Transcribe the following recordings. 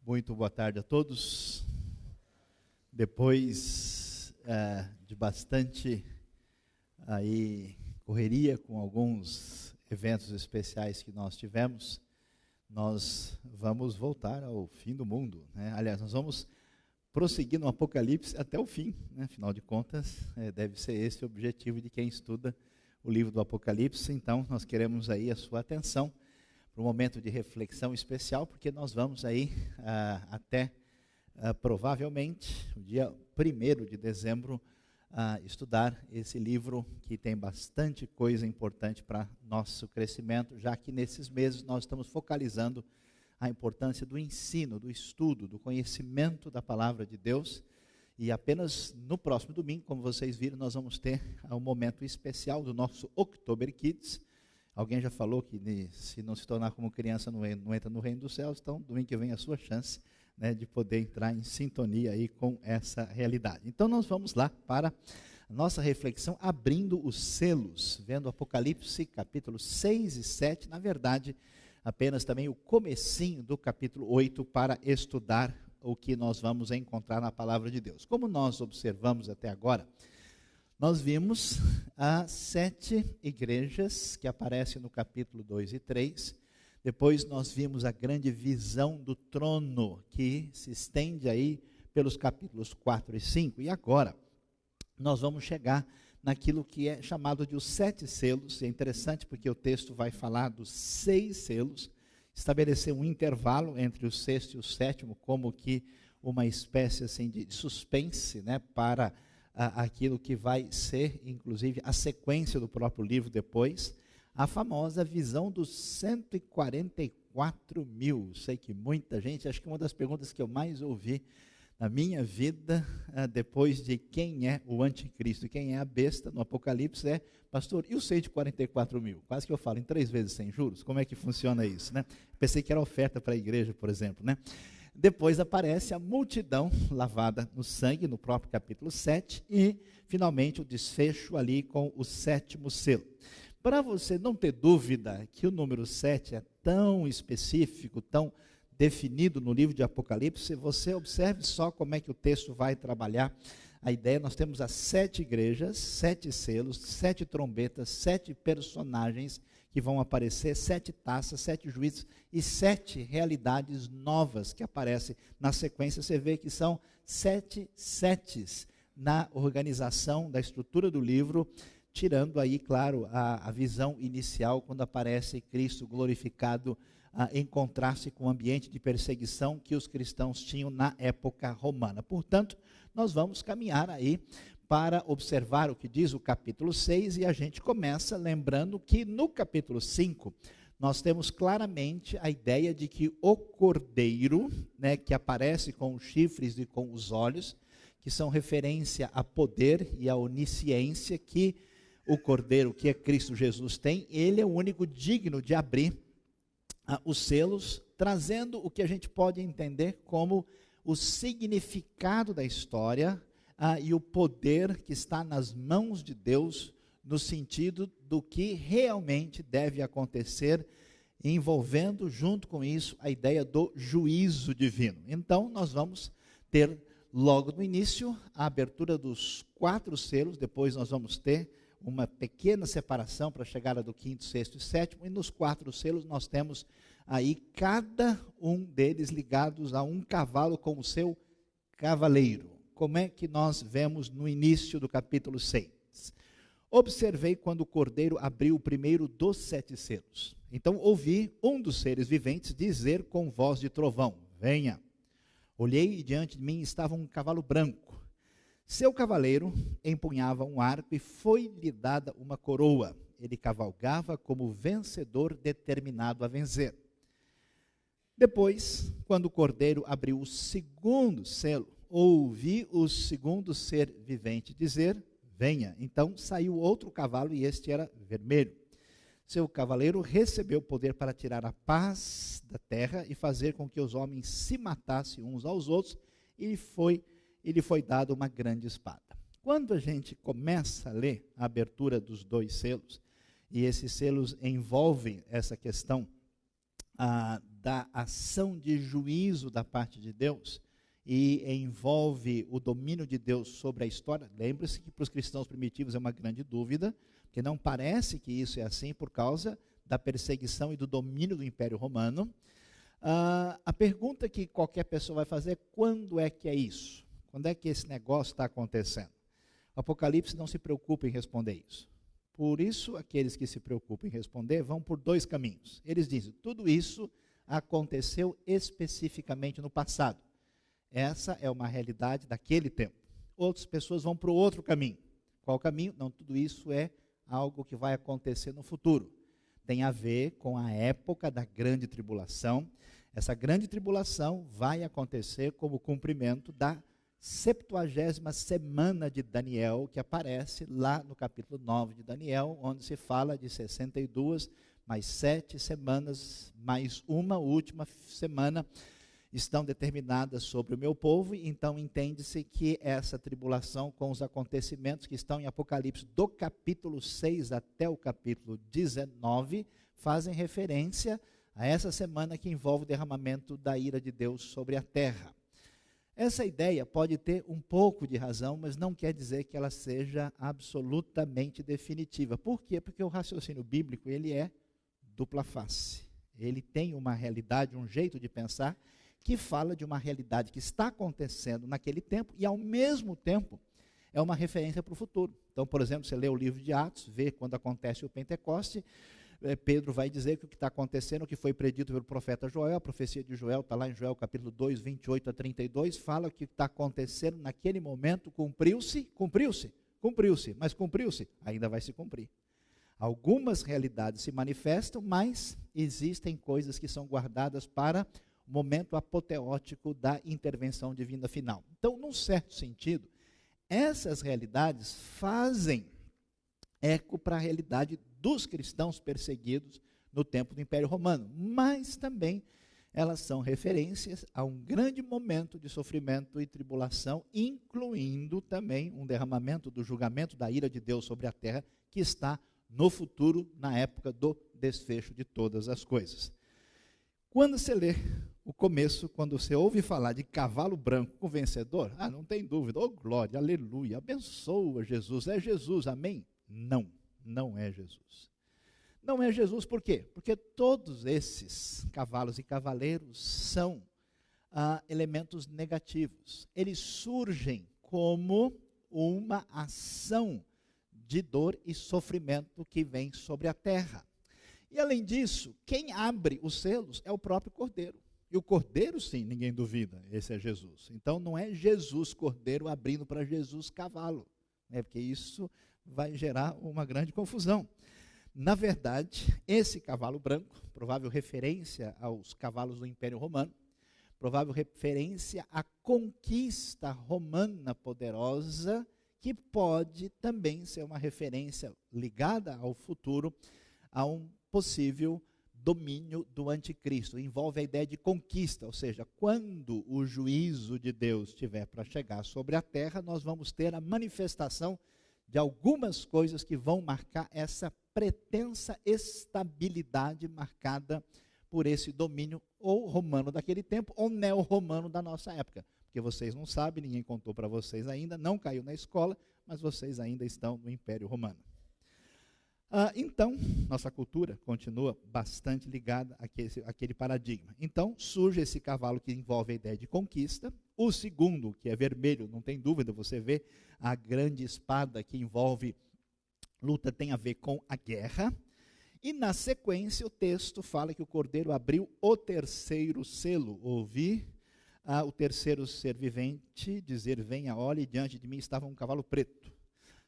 Muito boa tarde a todos. Depois de bastante correria com alguns eventos especiais que nós tivemos, nós vamos voltar ao fim do mundo, né? Aliás, nós vamos prosseguir no Apocalipse até o fim, né? Afinal de contas, deve ser esse o objetivo de quem estuda o livro do Apocalipse. Então, nós queremos aí a sua atenção para um momento de reflexão especial, porque nós vamos aí até provavelmente o dia 1º de dezembro estudar esse livro que tem bastante coisa importante para nosso crescimento, já que nesses meses nós estamos focalizando a importância do ensino, do estudo, do conhecimento da palavra de Deus. E apenas no próximo domingo, como vocês viram, nós vamos ter um momento especial do nosso October Kids. Alguém já falou que se não se tornar como criança não entra no reino dos céus. Então, domingo que vem é a sua chance, né, de poder entrar em sintonia aí com essa realidade. Então, nós vamos lá para a nossa reflexão, abrindo os selos, vendo Apocalipse, capítulo 6 e 7, na verdade, apenas também o comecinho do capítulo 8, para estudar o que nós vamos encontrar na palavra de Deus. Como nós observamos até agora, nós vimos as 7 igrejas que aparecem no capítulo 2 e 3. Depois nós vimos a grande visão do trono, que se estende aí pelos capítulos 4 e 5. E agora nós vamos chegar naquilo que é chamado de os 7 selos. É interessante porque o texto vai falar dos 6 selos, estabelecer um intervalo entre o 6º e o 7º, como que uma espécie assim de suspense, né, para aquilo que vai ser, inclusive, a sequência do próprio livro depois, a famosa visão dos 144 mil. Sei que muita gente, acho que uma das perguntas que eu mais ouvi na minha vida, depois de quem é o anticristo, quem é a besta no Apocalipse, é: pastor, e os 144 mil? Quase que eu falo em 3 vezes sem juros. Como é que funciona isso, né? Pensei que era oferta para a igreja, por exemplo, né? Depois aparece a multidão lavada no sangue, no próprio capítulo 7, e finalmente o desfecho ali com o 7º selo. Para você não ter dúvida que o número 7 é tão específico, tão definido no livro de Apocalipse, você observe só como é que o texto vai trabalhar a ideia. Nós temos as 7 igrejas, 7 selos, 7 trombetas, 7 personagens que vão aparecer, 7 taças, 7 juízes e 7 realidades novas que aparecem na sequência. Você vê que são 7 setes na organização da estrutura do livro, tirando aí, claro, a visão inicial, quando aparece Cristo glorificado, em contraste com o ambiente de perseguição que os cristãos tinham na época romana. Portanto, nós vamos caminhar aí para observar o que diz o capítulo 6, e a gente começa lembrando que no capítulo 5, nós temos claramente a ideia de que o cordeiro, né, que aparece com os chifres e com os olhos, que são referência a poder e a onisciência que o cordeiro, que é Cristo Jesus, tem, ele é o único digno de abrir os selos, trazendo o que a gente pode entender como o significado da história, e o poder que está nas mãos de Deus, no sentido do que realmente deve acontecer, envolvendo junto com isso a ideia do juízo divino. Então nós vamos ter logo no início a abertura dos 4 selos, depois nós vamos ter uma pequena separação para a chegada do 5º, 6º e 7º, e nos 4 selos nós temos aí cada um deles ligados a um cavalo com o seu cavaleiro. Como é que nós vemos no início do capítulo 6? Observei quando o cordeiro abriu o primeiro dos 7 selos. Então ouvi um dos seres viventes dizer com voz de trovão: venha. Olhei e diante de mim estava um cavalo branco. Seu cavaleiro empunhava um arco e foi-lhe dada uma coroa. Ele cavalgava como vencedor determinado a vencer. Depois, quando o cordeiro abriu o 2º selo, ouvi o 2º ser vivente dizer: venha. Então saiu outro cavalo, e este era vermelho. Seu cavaleiro recebeu poder para tirar a paz da terra e fazer com que os homens se matassem uns aos outros, e lhe foi dado uma grande espada. Quando a gente começa a ler a abertura dos 2 selos, e esses selos envolvem essa questão da ação de juízo da parte de Deus e envolve o domínio de Deus sobre a história. Lembre-se que para os cristãos primitivos é uma grande dúvida, porque não parece que isso é assim por causa da perseguição e do domínio do Império Romano. A pergunta que qualquer pessoa vai fazer é: quando é que é isso? Quando é que esse negócio está acontecendo? O Apocalipse não se preocupa em responder isso. Por isso, aqueles que se preocupam em responder vão por dois caminhos. Eles dizem: tudo isso aconteceu especificamente no passado. Essa é uma realidade daquele tempo. Outras pessoas vão para o outro caminho. Qual caminho? Não, tudo isso é algo que vai acontecer no futuro. Tem a ver com a época da grande tribulação. Essa grande tribulação vai acontecer como cumprimento da 70ª semana de Daniel, que aparece lá no capítulo 9 de Daniel, onde se fala de 62, mais 7 semanas, mais uma última semana, estão determinadas sobre o meu povo. Então entende-se que essa tribulação, com os acontecimentos que estão em Apocalipse, do capítulo 6 até o capítulo 19, fazem referência a essa semana que envolve o derramamento da ira de Deus sobre a terra. Essa ideia pode ter um pouco de razão, mas não quer dizer que ela seja absolutamente definitiva. Por quê? Porque o raciocínio bíblico, ele é dupla face. Ele tem uma realidade, um jeito de pensar, que fala de uma realidade que está acontecendo naquele tempo e, ao mesmo tempo, é uma referência para o futuro. Então, por exemplo, você lê o livro de Atos, vê quando acontece o Pentecoste, Pedro vai dizer que o que está acontecendo, o que foi predito pelo profeta Joel, a profecia de Joel está lá em Joel capítulo 2, 28 a 32, fala que o que está acontecendo naquele momento cumpriu-se, mas cumpriu-se, ainda vai se cumprir. Algumas realidades se manifestam, mas existem coisas que são guardadas para o momento apoteótico da intervenção divina final. Então, num certo sentido, essas realidades fazem eco para a realidade dos cristãos perseguidos no tempo do Império Romano, mas também elas são referências a um grande momento de sofrimento e tribulação, incluindo também um derramamento do julgamento da ira de Deus sobre a terra, que está no futuro, na época do desfecho de todas as coisas. Quando você lê o começo, quando você ouve falar de cavalo branco com vencedor, não tem dúvida, glória, aleluia, abençoa Jesus, é Jesus, amém? Não, não é Jesus. Não é Jesus por quê? Porque todos esses cavalos e cavaleiros são elementos negativos. Eles surgem como uma ação de dor e sofrimento que vem sobre a terra. E além disso, quem abre os selos é o próprio Cordeiro. E o Cordeiro, sim, ninguém duvida, esse é Jesus. Então não é Jesus Cordeiro abrindo para Jesus cavalo, né? Porque isso vai gerar uma grande confusão. Na verdade, esse cavalo branco, provável referência aos cavalos do Império Romano, provável referência à conquista romana poderosa, que pode também ser uma referência ligada ao futuro, a um possível domínio do anticristo. Envolve a ideia de conquista, ou seja, quando o juízo de Deus estiver para chegar sobre a terra, nós vamos ter a manifestação de algumas coisas que vão marcar essa pretensa estabilidade marcada por esse domínio ou romano daquele tempo ou neo-romano da nossa época. Porque vocês não sabem, ninguém contou para vocês ainda, não caiu na escola, mas vocês ainda estão no Império Romano. Então, nossa cultura continua bastante ligada àquele paradigma. Então, surge esse cavalo que envolve a ideia de conquista. O segundo, que é vermelho, não tem dúvida, você vê a grande espada que envolve luta, tem a ver com a guerra. E na sequência, o texto fala que o Cordeiro abriu o terceiro selo. Ouvi o terceiro ser vivente dizer: venha, olhe, e diante de mim estava um cavalo preto.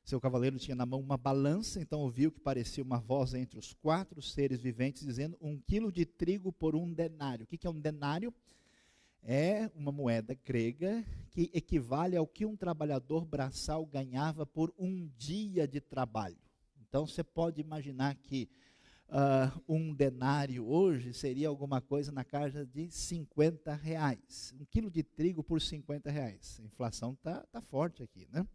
Seu cavaleiro tinha na mão uma balança, então ouviu que parecia uma voz entre os 4 seres viventes, dizendo: 1 quilo de trigo por 1 denário. O que é um denário? É uma moeda grega que equivale ao que um trabalhador braçal ganhava por um dia de trabalho. Então você pode imaginar que um denário hoje seria alguma coisa na casa de R$50. 1 quilo de trigo por R$50. A inflação tá forte aqui, né?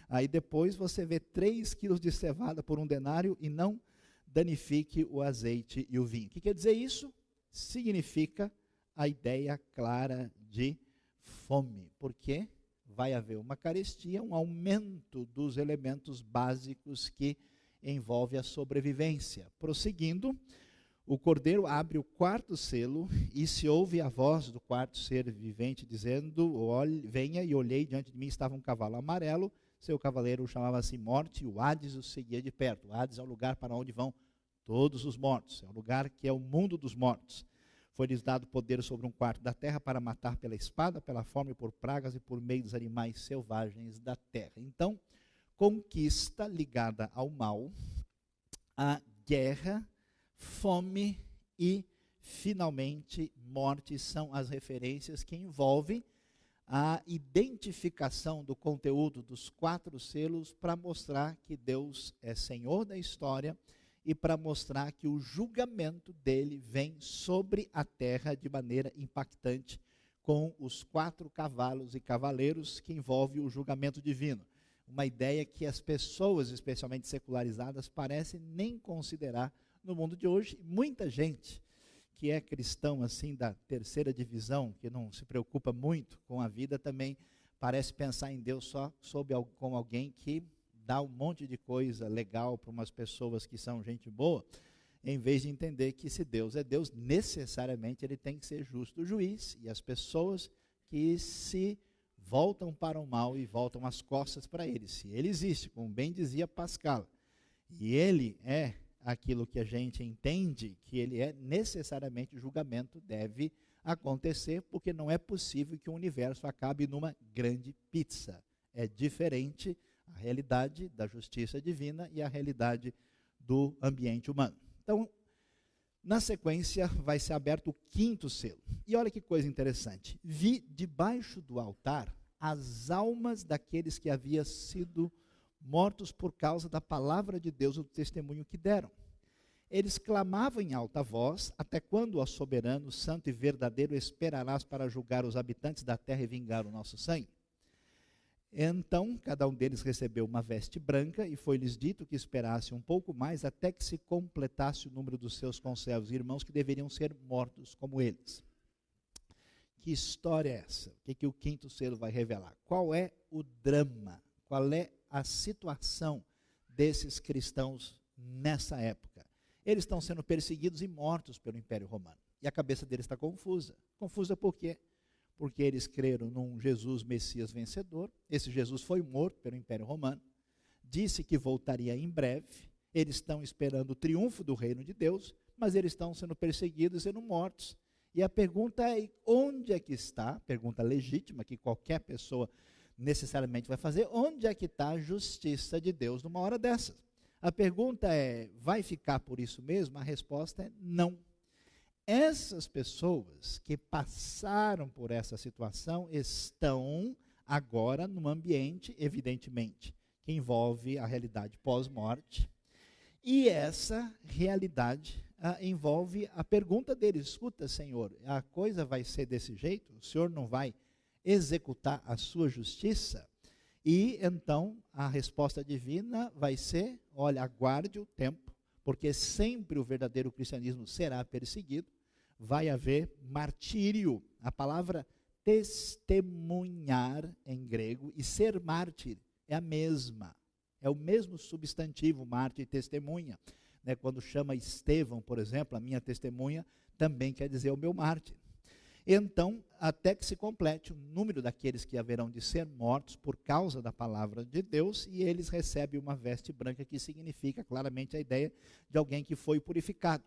Aí depois você vê 3 quilos de cevada por 1 denário e não danifique o azeite e o vinho. O que quer dizer isso? significa a ideia clara de fome, porque vai haver uma carestia, um aumento dos elementos básicos que envolve a sobrevivência. Prosseguindo, o cordeiro abre o quarto selo e se ouve a voz do quarto ser vivente dizendo: venha, e olhei, diante de mim estava um cavalo amarelo, seu cavaleiro chamava-se Morte, e o Hades o seguia de perto. O Hades é o lugar para onde vão todos os mortos, é o lugar que é o mundo dos mortos. Foi-lhes dado poder sobre um quarto da terra para matar pela espada, pela fome, por pragas e por meio dos animais selvagens da terra. Então, conquista ligada ao mal, a guerra, fome e, finalmente, morte são as referências que envolvem a identificação do conteúdo dos 4 selos para mostrar que Deus é Senhor da história e para mostrar que o julgamento dele vem sobre a terra de maneira impactante, com os 4 cavalos e cavaleiros que envolve o julgamento divino. Uma ideia que as pessoas, especialmente secularizadas, parecem nem considerar no mundo de hoje. Muita gente que é cristão assim da terceira divisão, que não se preocupa muito com a vida, também parece pensar em Deus só como alguém que dá um monte de coisa legal para umas pessoas que são gente boa, em vez de entender que se Deus é Deus, necessariamente ele tem que ser justo juiz, e as pessoas que se voltam para o mal e voltam as costas para ele, se ele existe, como bem dizia Pascal, e ele é aquilo que a gente entende que ele é, necessariamente o julgamento deve acontecer, porque não é possível que o universo acabe numa grande pizza. É diferente a realidade da justiça divina e a realidade do ambiente humano. Então, na sequência, vai ser aberto o 5º selo. E olha que coisa interessante. Vi debaixo do altar as almas daqueles que haviam sido mortos por causa da palavra de Deus, o testemunho que deram. Eles clamavam em alta voz: até quando, ó soberano, santo e verdadeiro, esperarás para julgar os habitantes da terra e vingar o nosso sangue? Então, cada um deles recebeu uma veste branca, e foi-lhes dito que esperasse um pouco mais, até que se completasse o número dos seus conservos e irmãos, que deveriam ser mortos como eles. Que história é essa? O que o 5º selo vai revelar? Qual é o drama? Qual é a situação desses cristãos nessa época? Eles estão sendo perseguidos e mortos pelo Império Romano. E a cabeça deles está confusa. Confusa por quê? Porque eles creram num Jesus Messias vencedor. Esse Jesus foi morto pelo Império Romano. Disse que voltaria em breve. Eles estão esperando o triunfo do reino de Deus, mas eles estão sendo perseguidos e sendo mortos. E a pergunta é: onde é que está? Pergunta legítima que qualquer pessoa necessariamente vai fazer: onde é que está a justiça de Deus numa hora dessas? A pergunta é: vai ficar por isso mesmo? A resposta é não. Essas pessoas que passaram por essa situação estão agora num ambiente, evidentemente, que envolve a realidade pós-morte, e essa realidade envolve a pergunta deles: escuta, Senhor, a coisa vai ser desse jeito? O Senhor não vai executar a sua justiça? E então a resposta divina vai ser: olha, aguarde o tempo, porque sempre o verdadeiro cristianismo será perseguido, vai haver martírio. A palavra testemunhar em grego e ser mártir é a mesma, é o mesmo substantivo, mártir e testemunha. Quando chama Estevão, por exemplo, a minha testemunha, também quer dizer o meu mártir. Então, até que se complete o número daqueles que haverão de ser mortos por causa da palavra de Deus, e eles recebem uma veste branca, que significa claramente a ideia de alguém que foi purificado.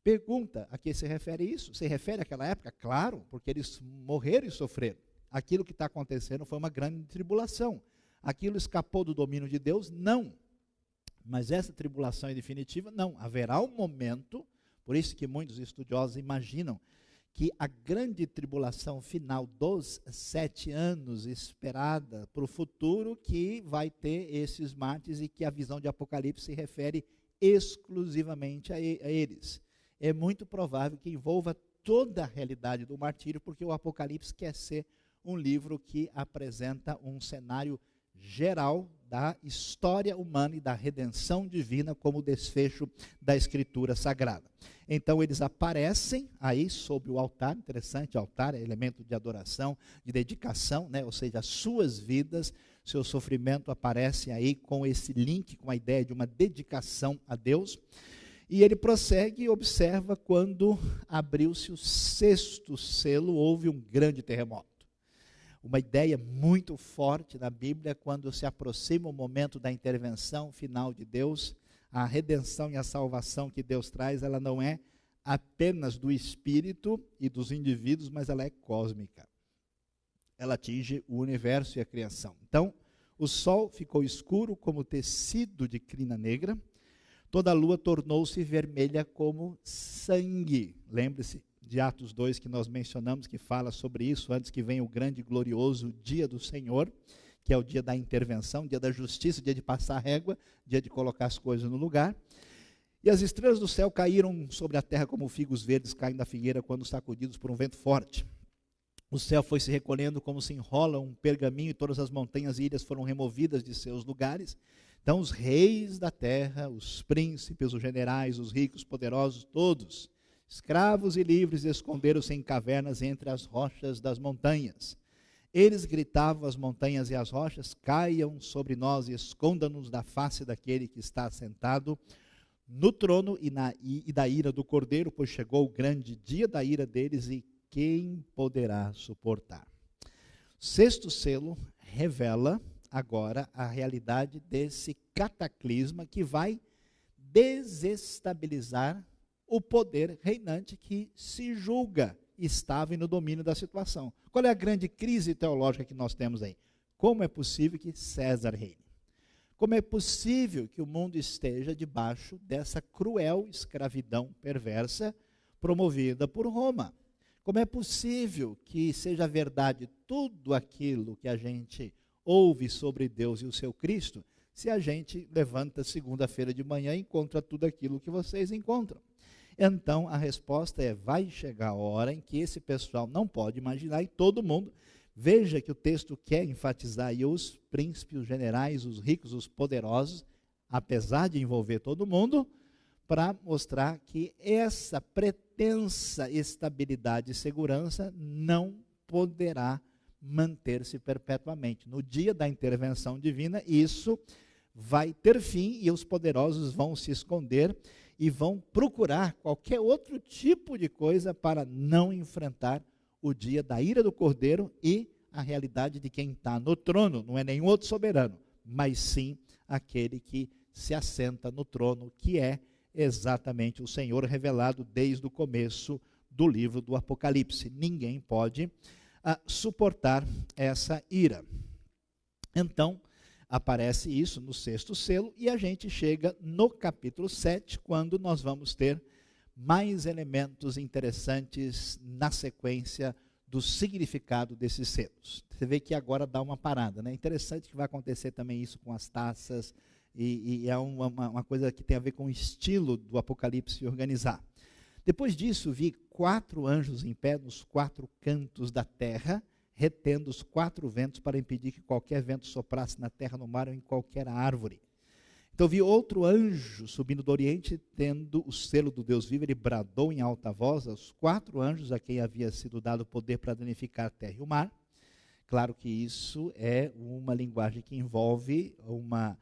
Pergunta: a que se refere isso? Se refere àquela época? Claro, porque eles morreram e sofreram. Aquilo que está acontecendo foi uma grande tribulação. Aquilo escapou do domínio de Deus? Não. Mas essa tribulação é definitiva? Não. Haverá um momento, por isso que muitos estudiosos imaginam que a grande tribulação final dos 7 anos esperada para o futuro, que vai ter esses mártires, e que a visão de Apocalipse se refere exclusivamente a eles. É muito provável que envolva toda a realidade do martírio, porque o Apocalipse quer ser um livro que apresenta um cenário geral da história humana e da redenção divina como desfecho da Escritura Sagrada. Então eles aparecem aí sobre o altar, interessante, altar é elemento de adoração, de dedicação, né? Ou seja, as suas vidas, seu sofrimento aparece aí com esse link, com a ideia de uma dedicação a Deus. E ele prossegue e observa quando abriu-se o 6º selo, houve um grande terremoto. Uma ideia muito forte na Bíblia, quando se aproxima o momento da intervenção final de Deus, a redenção e a salvação que Deus traz, ela não é apenas do espírito e dos indivíduos, mas ela é cósmica. Ela atinge o universo e a criação. Então, o sol ficou escuro como tecido de crina negra, toda a lua tornou-se vermelha como sangue. Lembre-se de Atos 2 que nós mencionamos, que fala sobre isso, antes que venha o grande e glorioso dia do Senhor, que é o dia da intervenção, dia da justiça, dia de passar a régua, dia de colocar as coisas no lugar. E as estrelas do céu caíram sobre a terra como figos verdes caem da figueira quando sacudidos por um vento forte. O céu foi se recolhendo como se enrola um pergaminho e todas as montanhas e ilhas foram removidas de seus lugares. Então os reis da terra, os príncipes, os generais, os ricos, poderosos, todos, escravos e livres, esconderam-se em cavernas entre as rochas das montanhas. Eles gritavam às montanhas e às rochas: caiam sobre nós e esconda-nos da face daquele que está sentado no trono e da ira do Cordeiro, pois chegou o grande dia da ira deles e quem poderá suportar? O 6º selo revela agora a realidade desse cataclisma que vai desestabilizar o poder reinante que se julga estava no domínio da situação. Qual é a grande crise teológica que nós temos aí? Como é possível que César reine? Como é possível que o mundo esteja debaixo dessa cruel escravidão perversa promovida por Roma? Como é possível que seja verdade tudo aquilo que a gente ouve sobre Deus e o seu Cristo, se a gente levanta segunda-feira de manhã e encontra tudo aquilo que vocês encontram? Então, a resposta é: vai chegar a hora em que esse pessoal não pode imaginar, e todo mundo, veja que o texto quer enfatizar aí os príncipes, os generais, os ricos, os poderosos, apesar de envolver todo mundo, para mostrar que essa pretensa estabilidade e segurança não poderá manter-se perpetuamente. No dia da intervenção divina, isso vai ter fim e os poderosos vão se esconder e vão procurar qualquer outro tipo de coisa para não enfrentar o dia da ira do Cordeiro e a realidade de quem está no trono. Não é nenhum outro soberano, mas sim aquele que se assenta no trono, que é exatamente o Senhor revelado desde o começo do livro do Apocalipse. Ninguém pode suportar essa ira. Então, aparece isso no 6º selo e a gente chega no capítulo 7, quando nós vamos ter mais elementos interessantes na sequência do significado desses selos. Você vê que agora dá uma parada, né? Interessante que vai acontecer também isso com as taças, e é uma coisa que tem a ver com o estilo do Apocalipse se organizar. Depois disso, vi 4 anjos em pé nos 4 cantos da terra, retendo os 4 ventos para impedir que qualquer vento soprasse na terra, no mar ou em qualquer árvore. Então vi outro anjo subindo do oriente, tendo o selo do Deus vivo. Ele bradou em alta voz aos 4 anjos a quem havia sido dado o poder para danificar a terra e o mar. Claro que isso é uma linguagem que envolve uma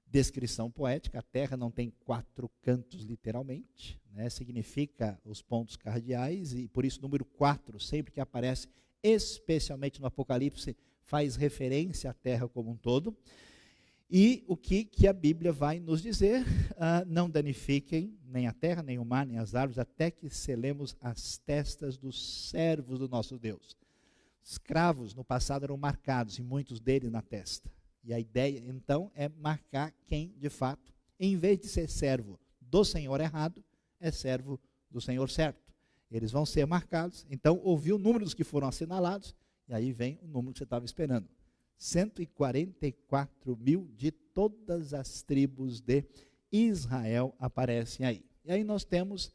descrição poética. A terra não tem 4 cantos literalmente, né? Significa os pontos cardeais, e por isso o número 4, sempre que aparece, especialmente no Apocalipse, faz referência à terra como um todo. E o que a Bíblia vai nos dizer? Não danifiquem nem a terra, nem o mar, nem as árvores, até que selemos as testas dos servos do nosso Deus. Escravos no passado eram marcados, e muitos deles na testa. E a ideia, então, é marcar quem, de fato, em vez de ser servo do Senhor errado, é servo do Senhor certo. Eles vão ser marcados. Então, ouvi o número dos que foram assinalados, e aí vem o número que você estava esperando. 144 mil de todas as tribos de Israel aparecem aí. E aí nós temos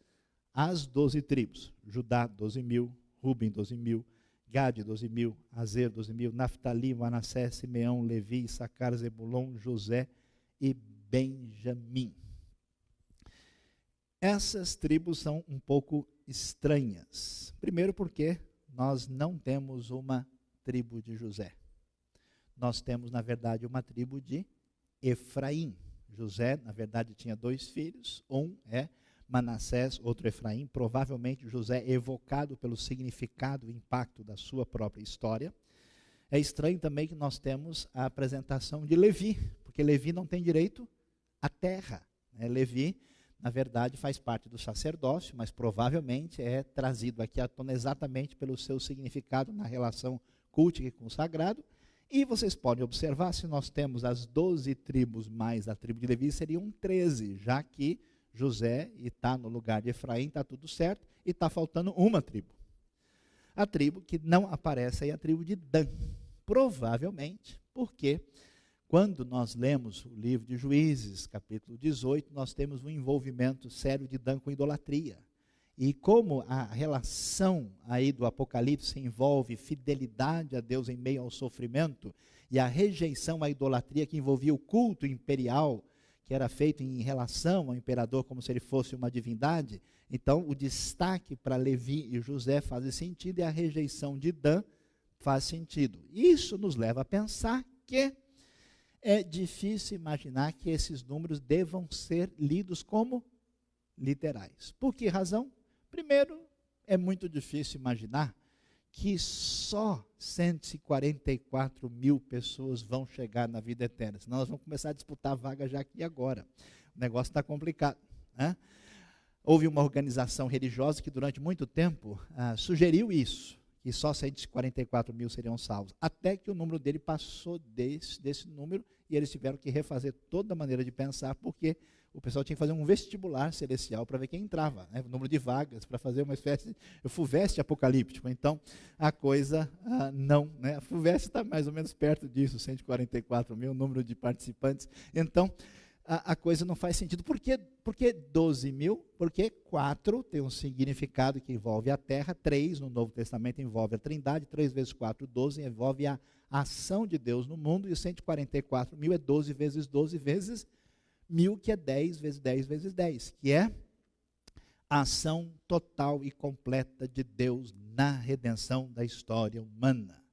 as 12 tribos. Judá, 12 mil. Ruben, 12 mil. Gade, 12.000, Azer, 12.000, Naftali, Manassés, Simeão, Levi, Issacar, Zebulon, José e Benjamim. Essas tribos são um pouco estranhas. Primeiro porque nós não temos uma tribo de José. Nós temos, na verdade, uma tribo de Efraim. José, na verdade, tinha 2 filhos. Um é Manassés, outro Efraim. Provavelmente José evocado pelo significado e impacto da sua própria história. É estranho também que nós temos a apresentação de Levi, porque Levi não tem direito à terra. Levi, na verdade, faz parte do sacerdócio, mas provavelmente é trazido aqui à tona exatamente pelo seu significado na relação cultica com o sagrado. E vocês podem observar, se nós temos as 12 tribos mais a tribo de Levi, seriam 13, já que José está no lugar de Efraim, está tudo certo, e está faltando uma tribo. A tribo que não aparece aí é a tribo de Dan. Provavelmente, porque quando nós lemos o livro de Juízes, capítulo 18, nós temos um envolvimento sério de Dan com idolatria. E como a relação aí do Apocalipse envolve fidelidade a Deus em meio ao sofrimento, e a rejeição à idolatria que envolvia o culto imperial, que era feito em relação ao imperador como se ele fosse uma divindade, então o destaque para Levi e José faz sentido e a rejeição de Dan faz sentido. Isso nos leva a pensar que é difícil imaginar que esses números devam ser lidos como literais. Por que razão? Primeiro, é muito difícil imaginar que só 144.000 pessoas vão chegar na vida eterna. Senão nós vamos começar a disputar a vaga já aqui e agora. O negócio está complicado, né? Houve uma organização religiosa que durante muito tempo sugeriu isso, que só 144.000 seriam salvos. Até que o número dele passou desse número e eles tiveram que refazer toda a maneira de pensar, porque o pessoal tinha que fazer um vestibular celestial para ver quem entrava, né? O número de vagas, para fazer uma espécie de FUVEST apocalíptico. Então, a coisa não, né? A FUVEST está mais ou menos perto disso, 144.000, número de participantes. Então, a coisa não faz sentido. Por que 12.000? Porque 4 tem um significado que envolve a terra, 3 no Novo Testamento envolve a Trindade, 3 vezes 4, 12, envolve a ação de Deus no mundo, e 144.000 é 12 vezes 12 vezes 1.000, que é 10 vezes 10 vezes 10, que é a ação total e completa de Deus na redenção da história humana.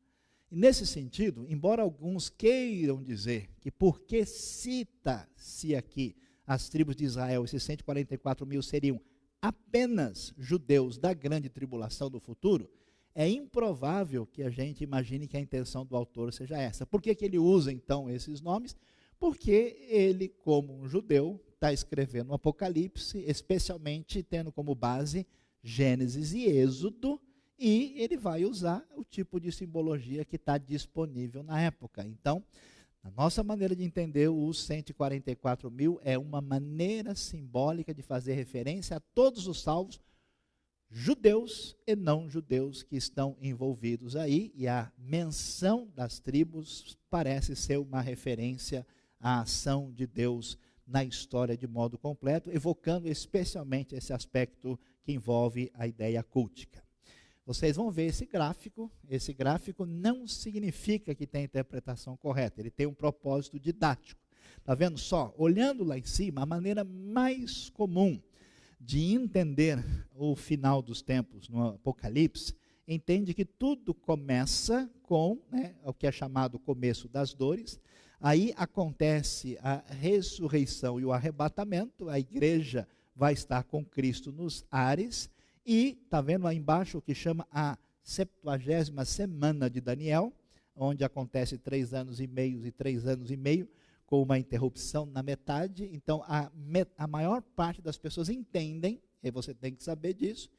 E nesse sentido, embora alguns queiram dizer que porque cita-se aqui as tribos de Israel, esses 144.000 seriam apenas judeus da grande tribulação do futuro, é improvável que a gente imagine que a intenção do autor seja essa. Por que ele usa então esses nomes? Porque ele, como um judeu, está escrevendo o Apocalipse, especialmente tendo como base Gênesis e Êxodo, e ele vai usar o tipo de simbologia que está disponível na época. Então, a nossa maneira de entender os 144.000 é uma maneira simbólica de fazer referência a todos os salvos, judeus e não judeus que estão envolvidos aí, e a menção das tribos parece ser uma referência à ação de Deus na história de modo completo, evocando especialmente esse aspecto que envolve a ideia cultica. Vocês vão ver esse gráfico não significa que tem a interpretação correta, ele tem um propósito didático. Está vendo só? Olhando lá em cima, a maneira mais comum de entender o final dos tempos no Apocalipse, entende que tudo começa com o que é chamado começo das dores, aí acontece a ressurreição e o arrebatamento, a igreja vai estar com Cristo nos ares, e está vendo lá embaixo o que chama a 70ª semana de Daniel, onde acontece 3 anos e meio e 3 anos e meio, com uma interrupção na metade. Então a maior parte das pessoas entendem, e você tem que saber disso,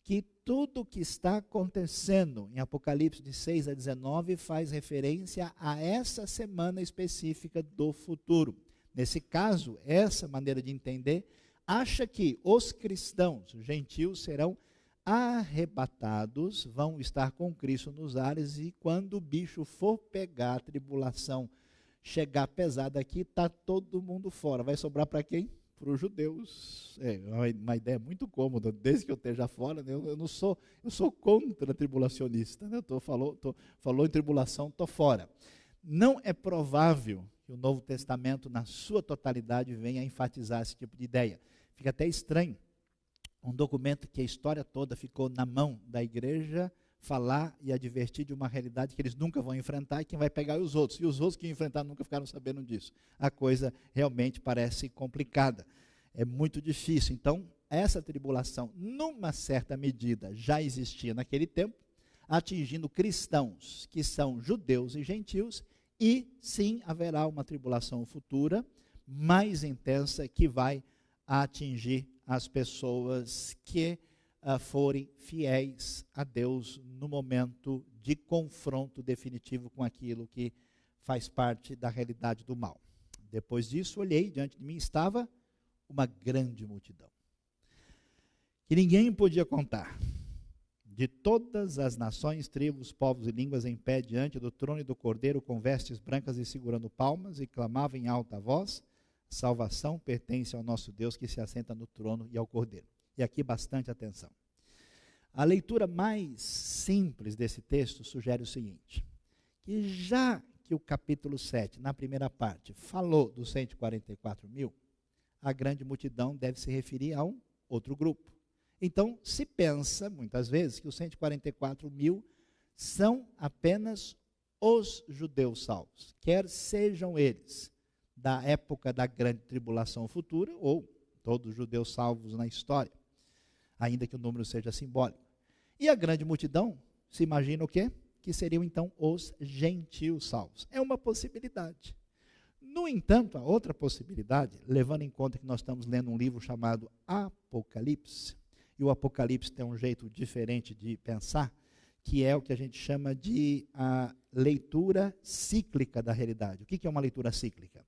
que tudo que está acontecendo em Apocalipse de 6 a 19 faz referência a essa semana específica do futuro. Nesse caso, essa maneira de entender acha que os cristãos, os gentios, serão arrebatados, vão estar com Cristo nos ares, e quando o bicho for pegar a tribulação, chegar pesada aqui, está todo mundo fora. Vai sobrar para quem? para os judeus. É uma ideia muito cômoda, desde que eu esteja fora, né? Eu sou contra tribulacionista, né? Falou em tribulação, estou fora. Não é provável que o Novo Testamento, na sua totalidade, venha a enfatizar esse tipo de ideia. Fica até estranho um documento que a história toda ficou na mão da igreja falar e advertir de uma realidade que eles nunca vão enfrentar, e quem vai pegar é os outros. E os outros que enfrentaram nunca ficaram sabendo disso. A coisa realmente parece complicada. É muito difícil. Então, essa tribulação, numa certa medida, já existia naquele tempo, atingindo cristãos que são judeus e gentios, e sim haverá uma tribulação futura, mais intensa, que vai atingir as pessoas que forem fiéis a Deus no momento de confronto definitivo com aquilo que faz parte da realidade do mal. Depois disso, olhei, diante de mim estava uma grande multidão, que ninguém podia contar, de todas as nações, tribos, povos e línguas, em pé diante do trono e do Cordeiro, com vestes brancas e segurando palmas, e clamavam em alta voz: salvação pertence ao nosso Deus que se assenta no trono e ao Cordeiro. E aqui bastante atenção. A leitura mais simples desse texto sugere o seguinte: que já que o capítulo 7, na primeira parte, falou dos 144 mil, a grande multidão deve se referir a um outro grupo. Então, se pensa, muitas vezes, que os 144 mil são apenas os judeus salvos, quer sejam eles da época da grande tribulação futura, ou todos os judeus salvos na história, ainda que o número seja simbólico. E a grande multidão, se imagina o quê? Que seriam então os gentios salvos. É uma possibilidade. No entanto, a outra possibilidade, levando em conta que nós estamos lendo um livro chamado Apocalipse, e o Apocalipse tem um jeito diferente de pensar, que é o que a gente chama de a leitura cíclica da realidade. O que é uma leitura cíclica?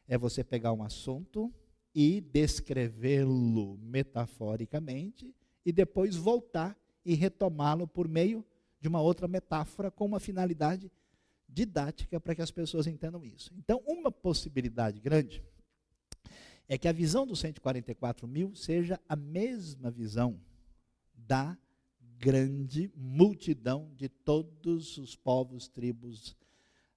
É você pegar um assunto e descrevê-lo metaforicamente e depois voltar e retomá-lo por meio de uma outra metáfora com uma finalidade didática para que as pessoas entendam isso. Então, uma possibilidade grande é que a visão dos 144 mil seja a mesma visão da grande multidão de todos os povos, tribos,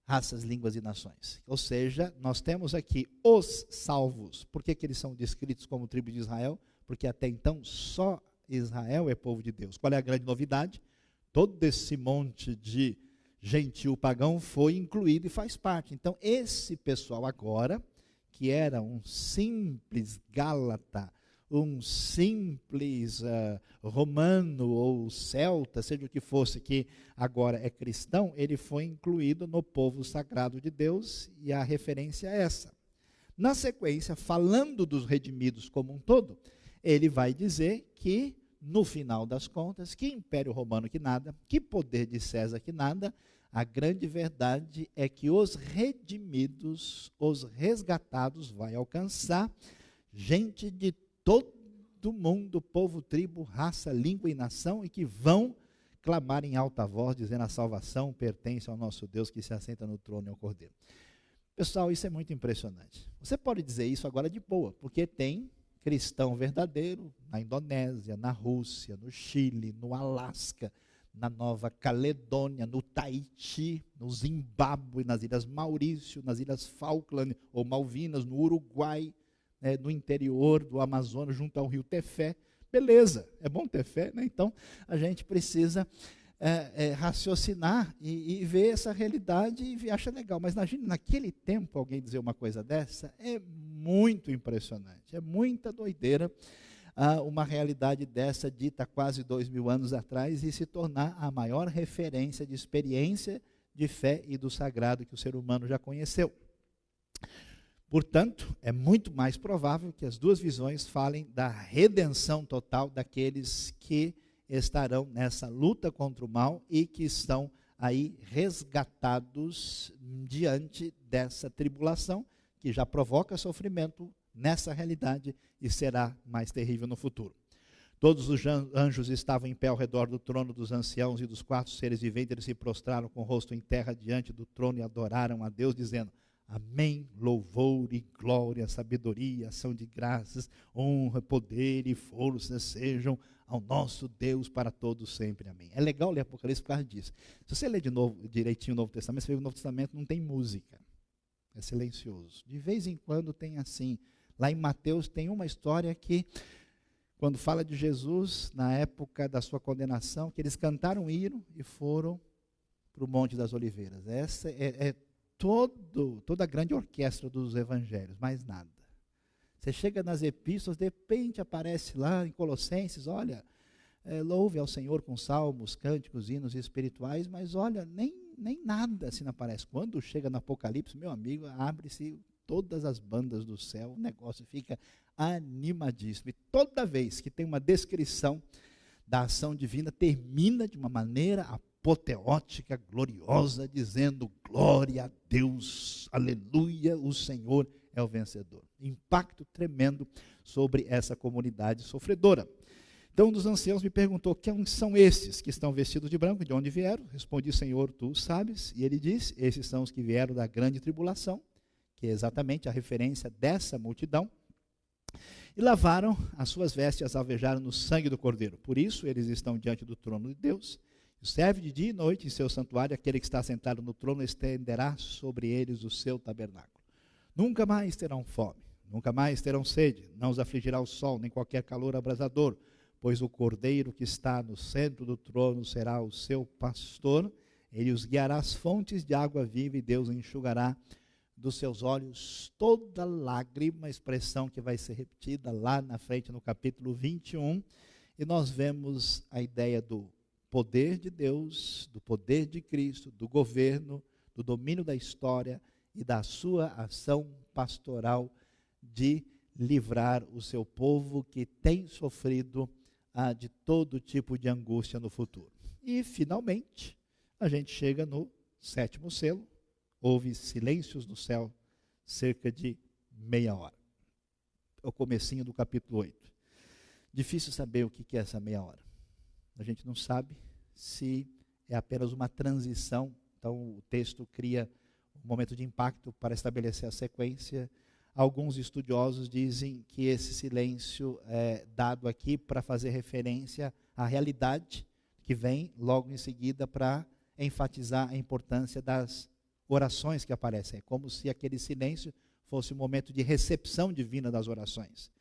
raças, línguas e nações. Ou seja, nós temos aqui os salvos. Por que eles são descritos como tribo de Israel? Porque até então só Israel é povo de Deus. Qual é a grande novidade? Todo esse monte de gentil pagão foi incluído e faz parte. Então, esse pessoal agora, que era um simples gálata, um simples romano ou celta, seja o que fosse, que agora é cristão, ele foi incluído no povo sagrado de Deus, e a referência é essa. Na sequência, falando dos redimidos como um todo, ele vai dizer que, no final das contas, que império romano que nada, que poder de César que nada, a grande verdade é que os redimidos, os resgatados, vai alcançar gente de todo mundo, povo, tribo, raça, língua e nação, e que vão clamar em alta voz, dizendo: a salvação pertence ao nosso Deus que se assenta no trono e ao Cordeiro. Pessoal, isso é muito impressionante. Você pode dizer isso agora de boa, porque tem cristão verdadeiro na Indonésia, na Rússia, no Chile, no Alasca, na Nova Caledônia, no Tahiti, no Zimbábue, nas Ilhas Maurício, nas Ilhas Falkland ou Malvinas, no Uruguai, no interior do Amazonas, junto ao rio Tefé. Beleza, é bom ter fé, né? Então a gente precisa raciocinar e ver essa realidade e acha legal. Mas imagine, naquele tempo, alguém dizer uma coisa dessa, é muito impressionante, é muita doideira. Uma realidade dessa dita quase 2000 anos atrás e se tornar a maior referência de experiência de fé e do sagrado que o ser humano já conheceu. Portanto, é muito mais provável que as duas visões falem da redenção total daqueles que estarão nessa luta contra o mal e que estão aí resgatados diante dessa tribulação que já provoca sofrimento nessa realidade e será mais terrível no futuro. Todos os anjos estavam em pé ao redor do trono dos anciãos e dos 4 seres viventes. Eles se prostraram com o rosto em terra diante do trono e adoraram a Deus, dizendo: Amém. Louvor e glória, sabedoria, ação de graças, honra, poder e força sejam ao nosso Deus para todos sempre. Amém. É legal ler Apocalipse por causa disso. Se você ler de novo, direitinho o Novo Testamento, você vê que o Novo Testamento não tem música. É silencioso. De vez em quando tem assim. Lá em Mateus tem uma história que, quando fala de Jesus, na época da sua condenação, que eles cantaram um hino e foram para o Monte das Oliveiras. Essa é toda a grande orquestra dos evangelhos, mais nada. Você chega nas epístolas, de repente aparece lá em Colossenses, olha, louve ao Senhor com salmos, cânticos, hinos espirituais, mas olha, nem nada assim não aparece. Quando chega no Apocalipse, meu amigo, abre-se todas as bandas do céu, o negócio fica animadíssimo. E toda vez que tem uma descrição da ação divina, termina de uma maneira apoteótica, gloriosa, dizendo glória a Deus, aleluia, o Senhor é o vencedor. Impacto tremendo sobre essa comunidade sofredora. Então um dos anciãos me perguntou, quem são esses que estão vestidos de branco, de onde vieram? Respondi, Senhor, tu sabes. E ele disse, esses são os que vieram da grande tribulação, que é exatamente a referência dessa multidão, e lavaram as suas vestes e as alvejaram no sangue do Cordeiro. Por isso eles estão diante do trono de Deus. Serve de dia e noite em seu santuário, aquele que está sentado no trono estenderá sobre eles o seu tabernáculo. Nunca mais terão fome, nunca mais terão sede, não os afligirá o sol, nem qualquer calor abrasador, pois o Cordeiro que está no centro do trono será o seu pastor, ele os guiará às fontes de água viva e Deus enxugará dos seus olhos toda lágrima, expressão que vai ser repetida lá na frente no capítulo 21, e nós vemos a ideia do poder de Deus, do poder de Cristo, do governo, do domínio da história e da sua ação pastoral de livrar o seu povo que tem sofrido de todo tipo de angústia no futuro. E, finalmente, a gente chega no 7º selo. Houve silêncios no céu cerca de meia hora. É o comecinho do capítulo 8. Difícil saber o que é essa meia hora. A gente não sabe se é apenas uma transição. Então o texto cria um momento de impacto para estabelecer a sequência. Alguns estudiosos dizem que esse silêncio é dado aqui para fazer referência à realidade que vem logo em seguida para enfatizar a importância das orações que aparecem. É como se aquele silêncio fosse um momento de recepção divina das orações.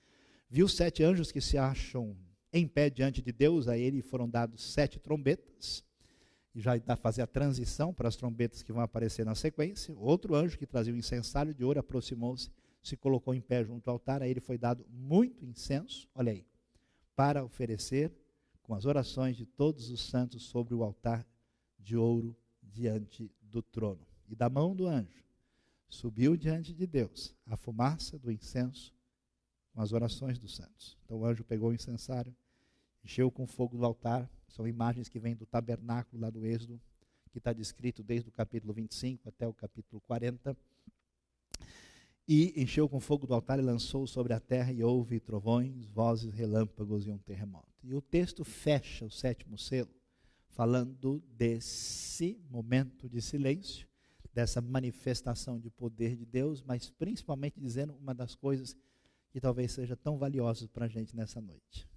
Viu 7 anjos que se acham em pé diante de Deus, a ele foram dados 7 trombetas, e já dá fazer a transição para as trombetas que vão aparecer na sequência. Outro anjo que trazia um incensário de ouro aproximou-se, se colocou em pé junto ao altar, a ele foi dado muito incenso, olha aí, para oferecer com as orações de todos os santos sobre o altar de ouro diante do trono. E da mão do anjo subiu diante de Deus a fumaça do incenso com as orações dos santos. Então o anjo pegou o incensário, encheu com fogo do altar. São imagens que vêm do tabernáculo lá do Êxodo, que está descrito desde o capítulo 25 até o capítulo 40. E encheu com fogo do altar e lançou sobre a terra, e houve trovões, vozes, relâmpagos e um terremoto. E o texto fecha o 7º selo, falando desse momento de silêncio, dessa manifestação de poder de Deus, mas principalmente dizendo uma das coisas que talvez seja tão valiosa para a gente nessa noite.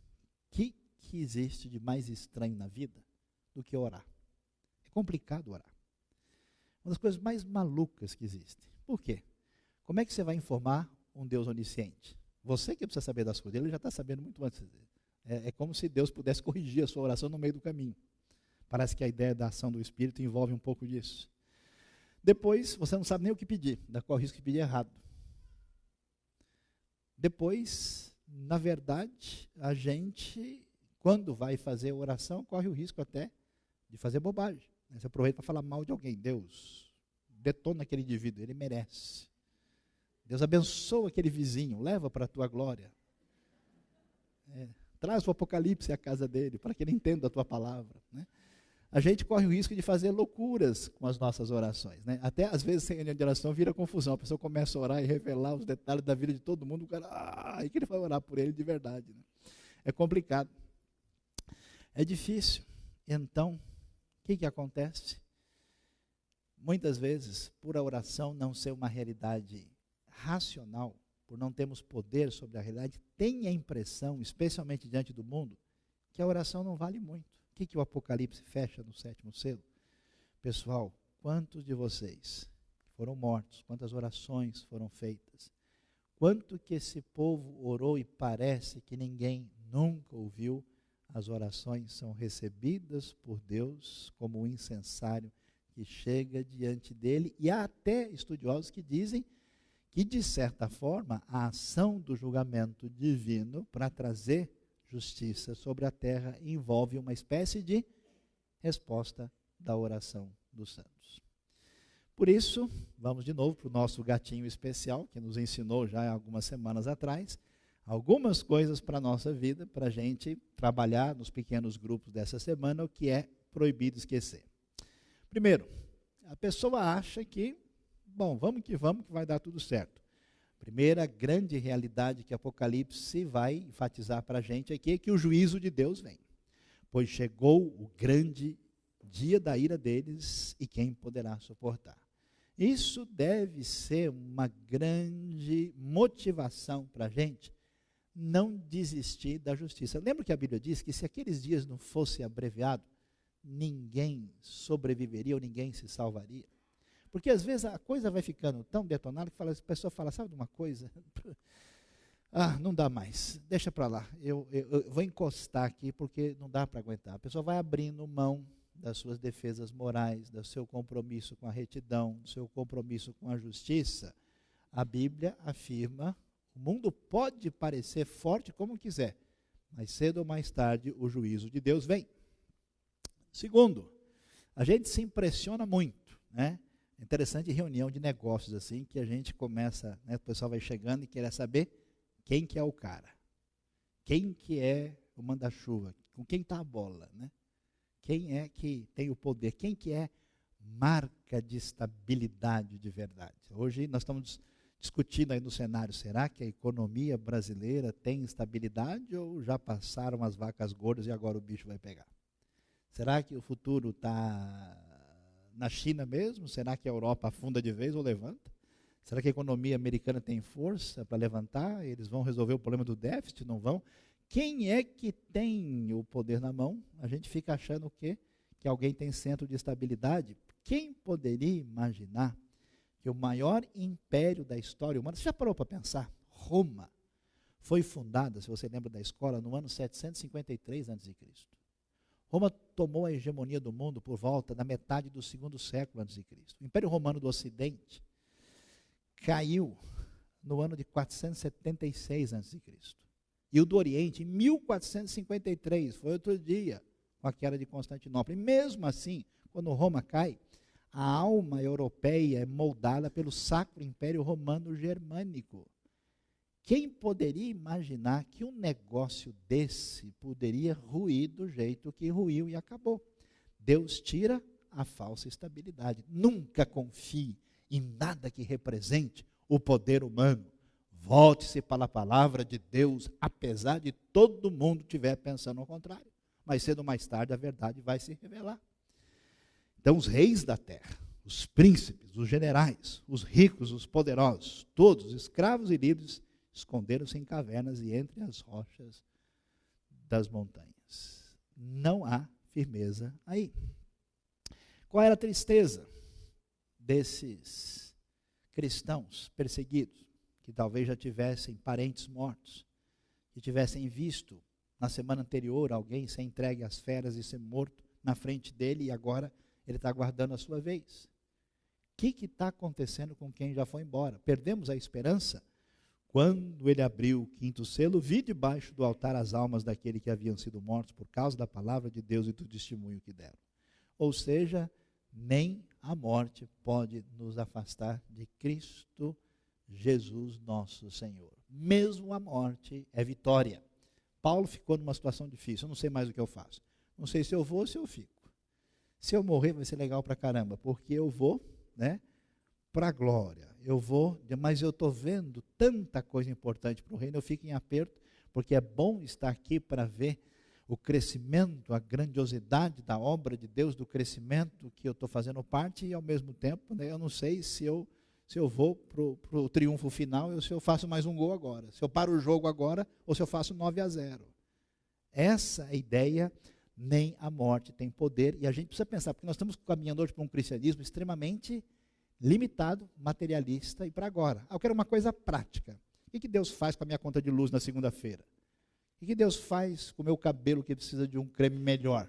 Que existe de mais estranho na vida do que orar? É complicado orar. Uma das coisas mais malucas que existem. Por quê? Como é que você vai informar um Deus onisciente? Você que precisa saber das coisas, ele já está sabendo muito antes. É como se Deus pudesse corrigir a sua oração no meio do caminho. Parece que a ideia da ação do Espírito envolve um pouco disso. Depois, você não sabe nem o que pedir, dá qual risco de pedir errado. Depois, na verdade, a gente, quando vai fazer oração, corre o risco até de fazer bobagem. Você aproveita para falar mal de alguém. Deus, detona aquele indivíduo, ele merece. Deus abençoa aquele vizinho, leva para a tua glória. Traz o Apocalipse à casa dele, para que ele entenda a tua palavra. Né? A gente corre o risco de fazer loucuras com as nossas orações. Né? Até às vezes, sem reunião de oração, vira confusão. A pessoa começa a orar e revelar os detalhes da vida de todo mundo. O cara, aí que ele vai orar por ele de verdade. Né? É complicado. É difícil. Então, o que acontece? muitas vezes, por a oração não ser uma realidade racional, por não termos poder sobre a realidade, tem a impressão, especialmente diante do mundo, que a oração não vale muito. O que o Apocalipse fecha no 7º selo? Pessoal, quantos de vocês foram mortos? Quantas orações foram feitas? Quanto que esse povo orou e parece que ninguém nunca ouviu? As orações são recebidas por Deus como um incensário que chega diante dele, e há até estudiosos que dizem que, de certa forma, a ação do julgamento divino para trazer justiça sobre a terra envolve uma espécie de resposta da oração dos santos. Por isso, vamos de novo para o nosso gatinho especial, que nos ensinou já há algumas semanas atrás, algumas coisas para a nossa vida, para a gente trabalhar nos pequenos grupos dessa semana, o que é proibido esquecer. Primeiro, a pessoa acha que, bom, vamos que vai dar tudo certo. Primeira grande realidade que Apocalipse vai enfatizar para a gente aqui é que o juízo de Deus vem. Pois chegou o grande dia da ira deles, e quem poderá suportar? Isso deve ser uma grande motivação para a gente não desistir da justiça. Lembra que a Bíblia diz que se aqueles dias não fossem abreviados, ninguém sobreviveria ou ninguém se salvaria? Porque às vezes a coisa vai ficando tão detonada que a pessoa fala, sabe de uma coisa? Não dá mais, deixa para lá, eu vou encostar aqui porque não dá para aguentar. A pessoa vai abrindo mão das suas defesas morais, do seu compromisso com a retidão, do seu compromisso com a justiça. A Bíblia afirma, o mundo pode parecer forte como quiser, mas cedo ou mais tarde o juízo de Deus vem. Segundo, a gente se impressiona muito, né? É interessante reunião de negócios assim, que a gente começa, né, o pessoal vai chegando e quer saber quem que é o cara, quem que é o manda-chuva, com quem está a bola, né? Quem é que tem o poder, quem que é marca de estabilidade de verdade. Hoje nós estamos discutindo aí no cenário, será que a economia brasileira tem estabilidade ou já passaram as vacas gordas e agora o bicho vai pegar? Será que o futuro está na China mesmo? Será que a Europa afunda de vez ou levanta? Será que a economia americana tem força para levantar? Eles vão resolver o problema do déficit? Não vão? Quem é que tem o poder na mão? A gente fica achando o quê? Que alguém tem centro de estabilidade. Quem poderia imaginar que o maior império da história humana, você já parou para pensar? Roma foi fundada, se você lembra da escola, no ano 753 a.C. Roma tomou a hegemonia do mundo por volta da metade do 2º século a.C. O Império Romano do Ocidente caiu no ano de 476 a.C. E o do Oriente, em 1453, foi outro dia, com a queda de Constantinopla. E mesmo assim, quando Roma cai, a alma europeia é moldada pelo Sacro Império Romano Germânico. Quem poderia imaginar que um negócio desse poderia ruir do jeito que ruiu e acabou? Deus tira a falsa estabilidade. Nunca confie em nada que represente o poder humano. Volte-se para a palavra de Deus, apesar de todo mundo estiver pensando ao contrário. Mas cedo ou mais tarde a verdade vai se revelar. Então os reis da terra, os príncipes, os generais, os ricos, os poderosos, todos, escravos e livres, esconderam-se em cavernas e entre as rochas das montanhas. Não há firmeza aí. Qual era a tristeza desses cristãos perseguidos? Que talvez já tivessem parentes mortos, que tivessem visto na semana anterior alguém ser entregue às feras e ser morto na frente dele, e agora ele está aguardando a sua vez. O que está acontecendo com quem já foi embora? Perdemos a esperança? Quando ele abriu o 5º selo, vi debaixo do altar as almas daqueles que haviam sido mortos por causa da palavra de Deus e do testemunho que deram. Ou seja, nem a morte pode nos afastar de Cristo Jesus nosso Senhor. Mesmo a morte é vitória. Paulo ficou numa situação difícil, eu não sei mais o que eu faço. Não sei se eu vou ou se eu fico. Se eu morrer vai ser legal pra caramba, porque eu vou, né, para a glória. Eu vou, mas eu estou vendo tanta coisa importante para o reino, eu fico em aperto, porque é bom estar aqui para ver o crescimento, a grandiosidade da obra de Deus, do crescimento que eu estou fazendo parte, e ao mesmo tempo, né, eu não sei se eu vou para o triunfo final, ou se eu faço mais um gol agora, se eu paro o jogo agora, ou se eu faço 9-0. Essa é a ideia. Nem a morte tem poder, e a gente precisa pensar, porque nós estamos caminhando hoje para um cristianismo extremamente limitado, materialista, e para agora. Eu quero uma coisa prática. O que Deus faz com a minha conta de luz na segunda-feira? O que Deus faz com o meu cabelo que precisa de um creme melhor?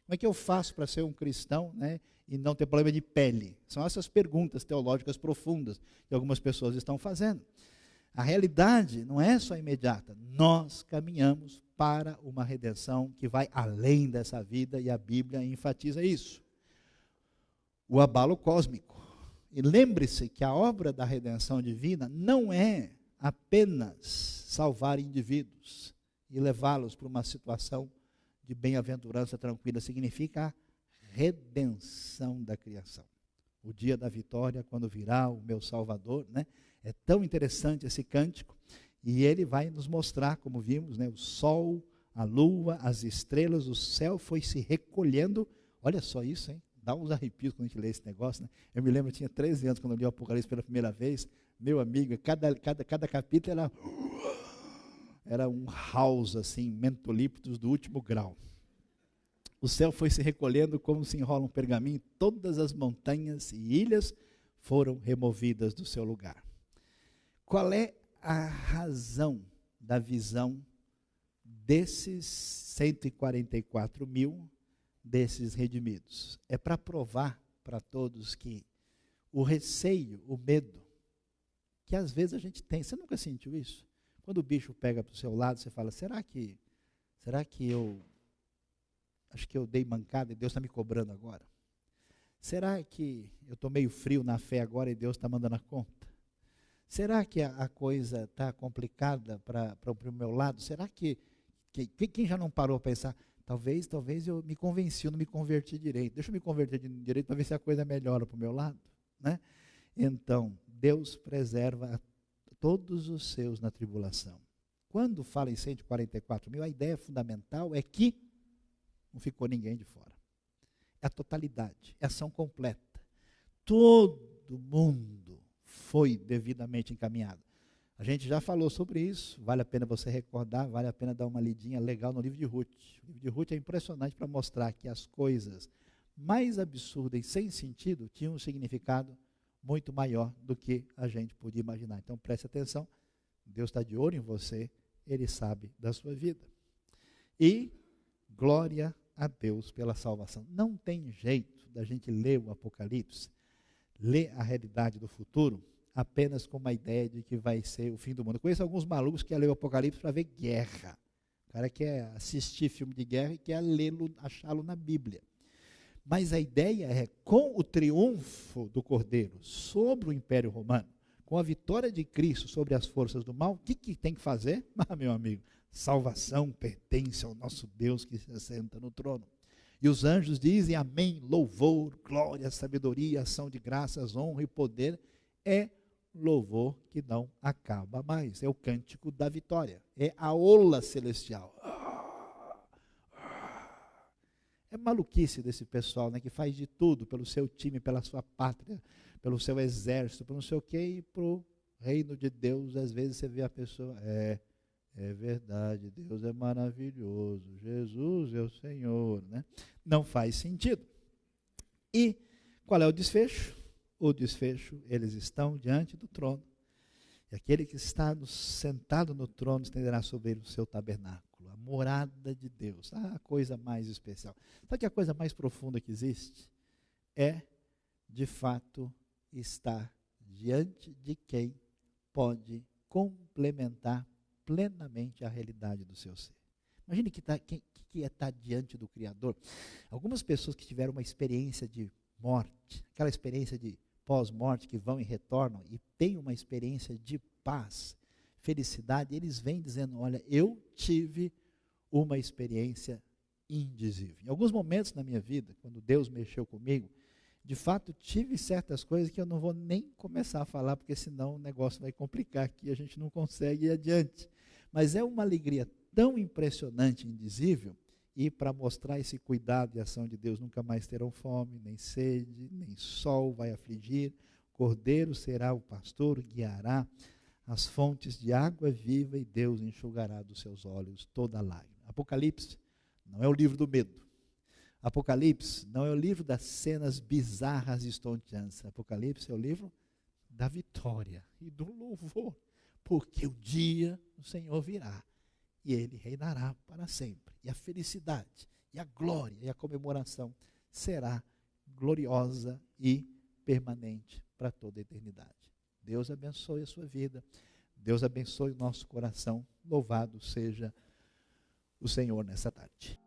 Como é que eu faço para ser um cristão, né, e não ter problema de pele? São essas perguntas teológicas profundas que algumas pessoas estão fazendo. A realidade não é só imediata. Nós caminhamos para uma redenção que vai além dessa vida, e a Bíblia enfatiza isso. O abalo cósmico. E lembre-se que a obra da redenção divina não é apenas salvar indivíduos e levá-los para uma situação de bem-aventurança tranquila. Significa a redenção da criação. O dia da vitória, quando virá o meu Salvador, né? É tão interessante esse cântico, e ele vai nos mostrar, como vimos, né, o sol, a lua, as estrelas, o céu foi se recolhendo. Olha só isso, hein? Dá uns arrepios quando a gente lê esse negócio, né? Eu me lembro, eu tinha 13 anos quando eu li o Apocalipse pela primeira vez. Meu amigo, cada capítulo era um house, assim, mentolípidos do último grau. O céu foi se recolhendo como se enrola um pergaminho, todas as montanhas e ilhas foram removidas do seu lugar. Qual é a razão da visão desses 144 mil, desses redimidos? É para provar para todos que o receio, o medo, que às vezes a gente tem, você nunca sentiu isso? Quando o bicho pega para o seu lado, você fala, será que eu, acho que eu dei mancada e Deus está me cobrando agora? Será que eu estou meio frio na fé agora e Deus está mandando a conta? Será que a coisa está complicada para o meu lado? Será que quem já não parou para pensar, talvez eu me convenci, eu não me converti direito. Deixa eu me converter direito para ver se a coisa melhora para o meu lado, né? Então, Deus preserva todos os seus na tribulação. Quando fala em 144 mil, a ideia fundamental é que não ficou ninguém de fora. É a totalidade, é a ação completa. Todo mundo foi devidamente encaminhado. A gente já falou sobre isso, vale a pena você recordar, vale a pena dar uma lidinha legal no livro de Ruth. O livro de Ruth é impressionante para mostrar que as coisas mais absurdas e sem sentido tinham um significado muito maior do que a gente podia imaginar. Então preste atenção, Deus está de olho em você, Ele sabe da sua vida. E glória a Deus pela salvação. Não tem jeito da gente ler o Apocalipse, ler a realidade do futuro, apenas com uma ideia de que vai ser o fim do mundo. Eu conheço alguns malucos que querem ler o Apocalipse para ver guerra. O cara quer assistir filme de guerra e quer lê-lo, achá-lo na Bíblia. Mas a ideia é, com o triunfo do Cordeiro sobre o Império Romano, com a vitória de Cristo sobre as forças do mal, o que tem que fazer? Ah, meu amigo, salvação pertence ao nosso Deus que se assenta no trono. E os anjos dizem amém, louvor, glória, sabedoria, ação de graças, honra e poder. É louvor que não acaba mais. É o cântico da vitória. É a ola celestial. É maluquice desse pessoal, né, que faz de tudo pelo seu time, pela sua pátria, pelo seu exército, por não sei o quê, e para o reino de Deus, às vezes você vê a pessoa, é verdade, Deus é maravilhoso, Jesus é o Senhor, né? Não faz sentido. E qual é o desfecho? O desfecho, eles estão diante do trono, e aquele que está sentado no trono estenderá sobre ele o seu tabernáculo, a morada de Deus, a coisa mais especial. Sabe que a coisa mais profunda que existe é, de fato, estar diante de quem pode complementar plenamente a realidade do seu ser. Imagine que é estar diante do Criador. Algumas pessoas que tiveram uma experiência de morte, aquela experiência de pós-morte, que vão e retornam e têm uma experiência de paz, felicidade, eles vêm dizendo, olha, eu tive uma experiência indizível. Em alguns momentos na minha vida, quando Deus mexeu comigo, de fato tive certas coisas que eu não vou nem começar a falar, porque senão o negócio vai complicar aqui, a gente não consegue ir adiante. Mas é uma alegria tão impressionante, indizível, e para mostrar esse cuidado e ação de Deus, nunca mais terão fome, nem sede, nem sol vai afligir. Cordeiro será o pastor, guiará as fontes de água viva, e Deus enxugará dos seus olhos toda lágrima. Apocalipse não é o livro do medo. Apocalipse não é o livro das cenas bizarras e estonteantes. Apocalipse é o livro da vitória e do louvor, porque o dia do Senhor virá e Ele reinará para sempre. E a felicidade, e a glória, e a comemoração será gloriosa e permanente para toda a eternidade. Deus abençoe a sua vida, Deus abençoe o nosso coração. Louvado seja o Senhor nessa tarde.